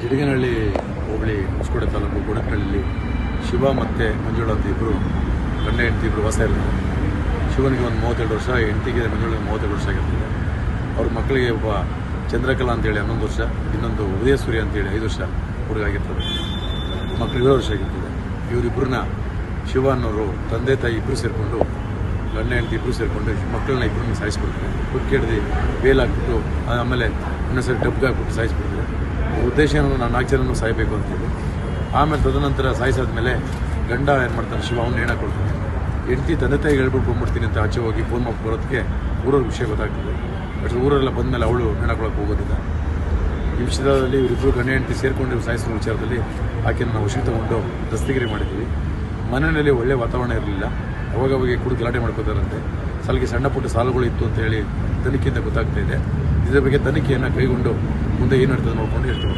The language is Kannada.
ಜಿಡಗನಹಳ್ಳಿ ಹೋಬಳಿ ಹೊಸಕೋಟೆ ತಾಲೂಕು ಗುಡಕನಹಳ್ಳಿಯಲ್ಲಿ ಶಿವ ಮತ್ತು ಮಂಜುಳಾ ಅಂತ ಇಬ್ಬರು ಗಂಡ ಹೆಂಡತಿ ಇಬ್ಬರು ವಾಸ ಇರ್ತಾರೆ. ಶಿವನಿಗೆ ಒಂದು 32 ವರ್ಷ, ಹೆಂಡತಿಗೆ ಮಂಜುಳಿಗೆ 32 ವರ್ಷ ಆಗಿರ್ತದೆ. ಅವ್ರ ಮಕ್ಕಳಿಗೆ ಒಬ್ಬ ಚಂದ್ರಕಲಾ ಅಂತೇಳಿ 11 ವರ್ಷ, ಇನ್ನೊಂದು ಉದಯ ಸೂರ್ಯ ಅಂತೇಳಿ 5 ವರ್ಷ ಹುಡುಗಾಗಿರ್ತದೆ. ಮಕ್ಕಳು 7 ವರ್ಷ ಆಗಿರ್ತದೆ. ಇವರಿಬ್ಬರನ್ನ ಶಿವ ಅನ್ನೋರು ತಂದೆ ತಾಯಿ ಇಬ್ಬರು ಸೇರಿಕೊಂಡು, ಗಂಡ ಹೆಂಡತಿ ಇಬ್ಬರು ಸೇರಿಕೊಂಡು ಮಕ್ಕಳನ್ನ ಇಬ್ಬರನ್ನ ಸಾಯಿಸ್ಬಿಡ್ತಾರೆ. ಕುಕ್ಕಿಡ್ದು ಬೇಲ್ ಹಾಕ್ಬಿಟ್ಟು ಆಮೇಲೆ ಇನ್ನೊಂದ್ಸರಿ ಡಬ್ಗೆ ಹಾಕ್ಬಿಟ್ಟು ಸಾಯಿಸ್ಬಿಡ್ತಾರೆ. ಉದ್ದೇಶ ಏನೋ ನಾನು 4 ಜನನೂ ಸಾಯಬೇಕು ಅಂತೇಳಿ. ಆಮೇಲೆ ತದನಂತರ ಸಾಯಿಸಾದ್ಮೇಲೆ ಗಂಡ ಏನು ಮಾಡ್ತಾನೆ, ಶಿವ ಅವ್ನು ನೇಣು ಹಾಕೊಳ್ತಾನೆ. ಹೆಂಡತಿ ತಂದೆ ತಾಯಿಗೆ ಹೇಳ್ಬಿಟ್ಟು ಬಂದ್ಬಿಡ್ತೀನಿ ಅಂತ ಆಚೆ ಹೋಗಿ ಫೋನ್ ಮಾಡಿ ಬರೋದಕ್ಕೆ ಊರವ್ರ ವಿಷಯ ಗೊತ್ತಾಗ್ತದೆ. ಬಟ್ ಊರೆಲ್ಲ ಬಂದಮೇಲೆ ಅವಳು ನೇಣು ಹಾಕೊಳಕ್ಕೆ ಹೋಗೋದಿಲ್ಲ. ಈ ವಿಷಯದಲ್ಲಿ ಇವರಿಬ್ಬರು ಗಂಡ ಹೆಂಡತಿ ಸೇರಿಕೊಂಡು ಸಾಯಿಸೋ ವಿಚಾರದಲ್ಲಿ ಆಕೆಯನ್ನು ನಾವು ವಶಕ್ಕೆ ತಗೊಂಡು ದಸ್ತಗಿರಿ ಮಾಡಿದ್ದೀವಿ. ಮನೆಯಲ್ಲಿ ಒಳ್ಳೆ ವಾತಾವರಣ ಇರಲಿಲ್ಲ. ಅವಾಗವಾಗ ಕುಡಿದು ಗಲಾಟೆ ಮಾಡ್ಕೋತಾರಂತೆ. ಸಣ್ಣ ಪುಟ್ಟ ಸಾಲುಗಳು ಇತ್ತು ಅಂತ ಹೇಳಿ ತನಿಖೆಯಿಂದ ಗೊತ್ತಾಗ್ತಾ ಇದೆ. ಇದರ ಬಗ್ಗೆ ತನಿಖೆಯನ್ನು ಕೈಗೊಂಡು ಮುಂದೆ ಏನು ನಡ್ತದೆ ನೋಡ್ಕೊಂಡು ಹೇಳ್ತೀವಿ.